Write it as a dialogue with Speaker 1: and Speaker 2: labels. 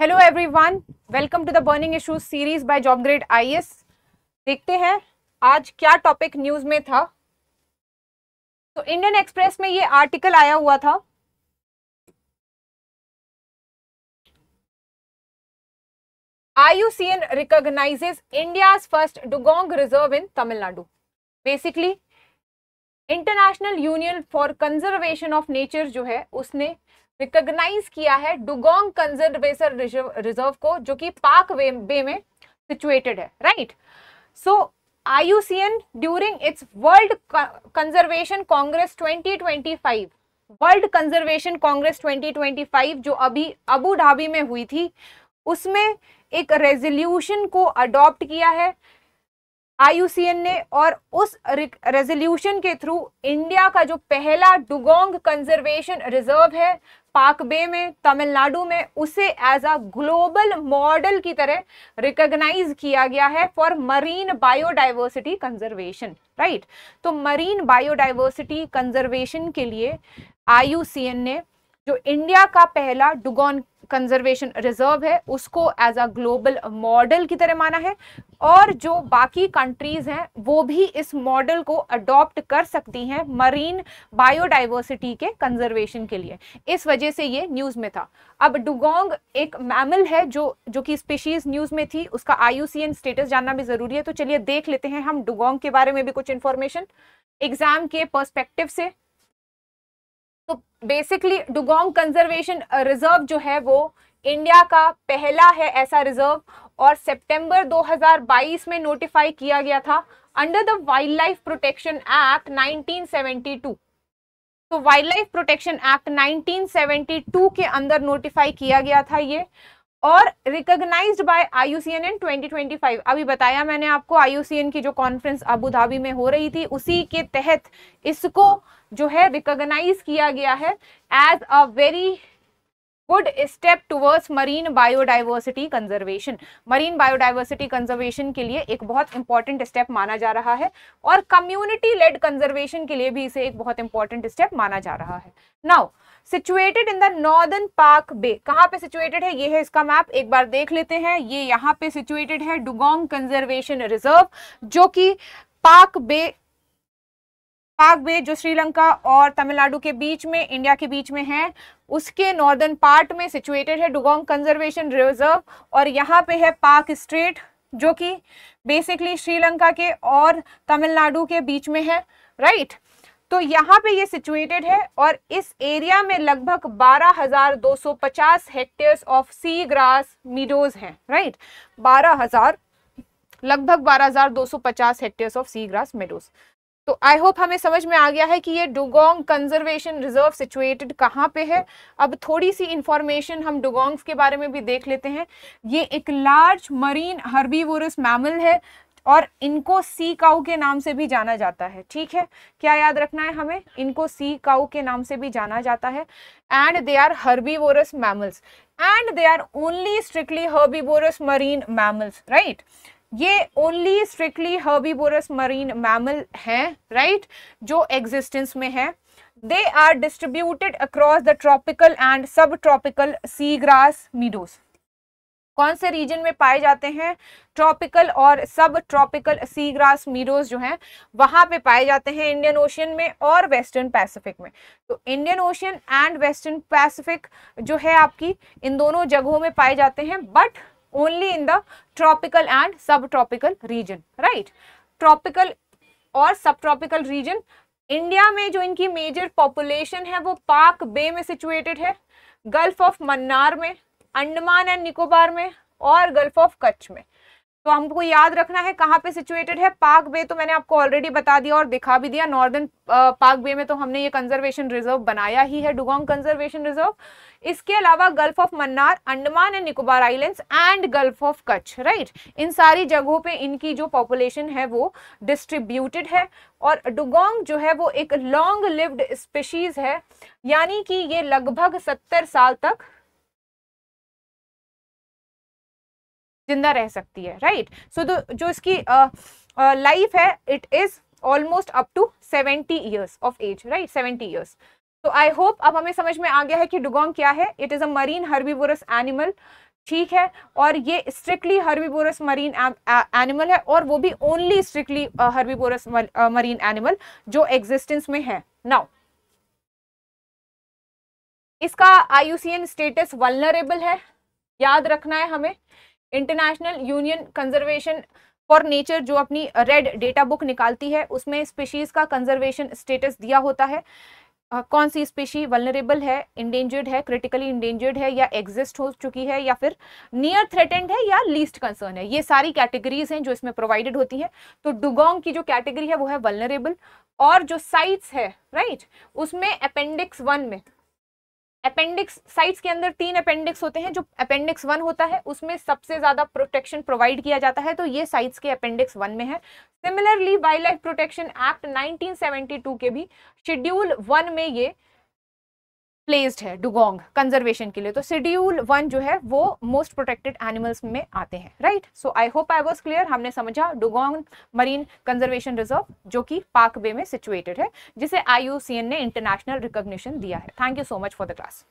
Speaker 1: Hello everyone, welcome to the burning issues series by job grade IAS. देखते हैं आज क्या टॉपिक न्यूज में था। तो इंडियन एक्सप्रेस में ये आर्टिकल आया हुआ था। IUCN recognises India's first dugong reserve in Tamil Nadu. Basically international union for conservation of nature जो है उसने रिकॉग्नाइज किया है डुगोंग कंजर्वेशन रिजर्व को, जो कि पाक बे में सिचुएटेड है, राइट। सो IUCN during its world conservation Congress 2025, world conservation Congress 2025 जो अभी अबू धाबी में हुई थी, उसमें एक रेजोल्यूशन को अडॉप्ट किया है IUCN ने, और उस रेजोल्यूशन के थ्रू इंडिया का जो पहला डुगोंग कंजर्वेशन रिजर्व है पाक बे में तमिलनाडु में, उसे एज अ ग्लोबल मॉडल की तरह रिकॉग्नाइज किया गया है for marine biodiversity conservation, right. तो मरीन बायोडाइवर्सिटी कंजर्वेशन के लिए IUCN ने जो इंडिया का पहला डुगोंग कंजर्वेशन रिजर्व है उसको एज अ ग्लोबल मॉडल की तरह माना है, और जो बाकी कंट्रीज हैं वो भी इस मॉडल को अडॉप्ट कर सकती हैं मरीन बायोडाइवर्सिटी के कंजर्वेशन के लिए। इस वजह से ये न्यूज में था। अब डुगोंग एक मैमल है जो कि स्पीशीज न्यूज में थी, उसका IUCN स्टेटस जानना भी जरूरी है। तो चलिए देख लेते हैं हम डुगोंग के बारे में भी कुछ इंफॉर्मेशन एग्जाम के पर्सपेक्टिव से। तो बेसिकली डुगोंग कंजर्वेशन रिजर्व जो है वो इंडिया का पहला है ऐसा रिजर्व, और सितंबर 2022 में नोटिफाई किया गया था under the wild life protection act 1972। तो वाइल्ड लाइफ प्रोटेक्शन एक्ट 1972 के अंदर नोटिफाई किया गया था ये, और रिकॉग्नाइज्ड बाय IUCN इन 2025। अभी बताया मैंने आपको IUCN की जो कॉन्फ्रेंस अबू धाबी में हो रही थी, उसी के तहत इसको जो है रिकॉग्नाइज किया गया है as a very good step towards marine biodiversity conservation. Marine biodiversity conservation के लिए एक बहुत इंपॉर्टेंट स्टेप माना जा रहा है, और कम्युनिटी लेड कंजर्वेशन के लिए भी इसे एक बहुत इंपॉर्टेंट स्टेप माना जा रहा है। Now situated in the northern पाक बे, कहाँ पे सिचुएटेड है, ये है इसका मैप, एक बार देख लेते हैं। ये यहाँ पे सिचुएटेड है डुगोंग कंजर्वेशन रिजर्व, जो कि पाक बे जो श्रीलंका और तमिलनाडु के बीच में, इंडिया के बीच में है, उसके नॉर्दर्न पार्ट में सिचुएटेड है डुगोंग कंजर्वेशन रिजर्व। और यहाँ पे है पाक स्ट्रेट, जो कि बेसिकली श्रीलंका के और तमिलनाडु के बीच में है, राइट। तो यहाँ पे ये सिचुएटेड है, और इस एरिया में लगभग 12,250 hectares of C grass meadows हैं, राइट। लगभग 12,250 hectares of sea grass meadows. तो आई होप हमें समझ में आ गया है कि ये डुगोंग कंजर्वेशन रिजर्व सिचुएटेड कहाँ पे है। अब थोड़ी सी इंफॉर्मेशन हम डुगोंग्स के बारे में भी देख लेते हैं। ये एक लार्ज मरीन हर्बीवोरस मैमल है, और इनको सी काऊ के नाम से भी जाना जाता है, ठीक है। क्या याद रखना है हमें, इनको सी काऊ के नाम से भी जाना जाता है। And they are herbivorous mammals, and they are only strictly herbivorous marine mammals, right. ये only strictly herbivorous marine mammal हैं, राइट, जो एग्जिस्टेंस में है। They are distributed across the tropical and sub tropical sea grass meadows. कौन से reason में पाए जाते हैं, ट्रॉपिकल और सब ट्रॉपिकल सी ग्रास मीडोज जो हैं वहां पे पाए जाते हैं इंडियन ओशियन में और वेस्टर्न पैसिफिक में। तो Indian ocean and western Pacific जो है आपकी, इन दोनों जगहों में पाए जाते हैं, but only in the tropical and sub tropical region, right. Tropical और सब ट्रॉपिकल रीजन, इंडिया में जो इनकी मेजर पॉपुलेशन है वो पाक बे में सिचुएटेड है, गल्फ ऑफ मन्नार में, अंडमान एंड निकोबार में, और गल्फ ऑफ कच्छ में। तो हमको याद रखना है कहाँ पे सिचुएटेड है। पाक बे तो मैंने आपको ऑलरेडी बता दिया और दिखा भी दिया। नॉर्दर्न पाक बे में तो हमने ये कंजर्वेशन रिजर्व बनाया ही है, डुगोंग कंजर्वेशन रिजर्व। इसके अलावा gulf of Mannar, Andaman and Nicobar islands and gulf of Kutch, right, इन सारी जगहों पे इनकी जो पॉपुलेशन है वो डिस्ट्रीब्यूटेड है। और डुगोंग जो है वो एक लॉन्ग लिव्ड स्पीशीज है, यानी कि ये लगभग 70 साल तक जिंदा रह सकती है, राइट। सो जो इसकी लाइफ है, it is almost up to 70 years of age, right, 70 years. तो आई होप अब हमें समझ में आ गया है कि डुगोंग क्या है। It is a marine herbivorous animal ठीक है, और ये स्ट्रिक्टली हर्बीवोरस मरीन एनिमल है, और वो भी only strictly herbivorous marine animal जो एग्जिस्टेंस में है। नाउ इसका IUCN स्टेटस वल्नरेबल है, याद रखना है हमें। International union conservation for nature जो अपनी रेड डेटा बुक निकालती है उसमें स्पीशीज का कंजर्वेशन स्टेटस दिया होता है। कौन सी स्पीशी वल्नरेबल है, इंडेंजर्ड है, क्रिटिकली इंडेंजर्ड है, या एग्जिस्ट हो चुकी है, या फिर नियर थ्रेटेंड है, या लीस्ट कंसर्न है। ये सारी कैटेगरीज हैं जो इसमें प्रोवाइडेड होती हैं। तो डुगोंग की जो कैटेगरी है वो है वल्नरेबल, और जो साइट्स है राइट उसमें अपेंडिक्स 1 में, अपेंडिक्स साइट्स के अंदर 3 अपेंडिक्स होते हैं, जो अपेंडिक्स 1 होता है उसमें सबसे ज्यादा प्रोटेक्शन प्रोवाइड किया जाता है, तो ये साइट्स के अपेंडिक्स 1 में है। Similarly wild life protection act 1972 के भी शेड्यूल 1 में ये प्लेस्ड है डुगोंग कंजर्वेशन के लिए। तो शेड्यूल 1 जो है वो मोस्ट प्रोटेक्टेड एनिमल्स में आते हैं, right. So I hope I was clear. हमने समझा डुगोंग मरीन कंजर्वेशन रिजर्व जो कि पार्क बे में सिचुएटेड है, जिसे IUCN ने इंटरनेशनल रिकॉग्निशन दिया है। Thank you so much for the class.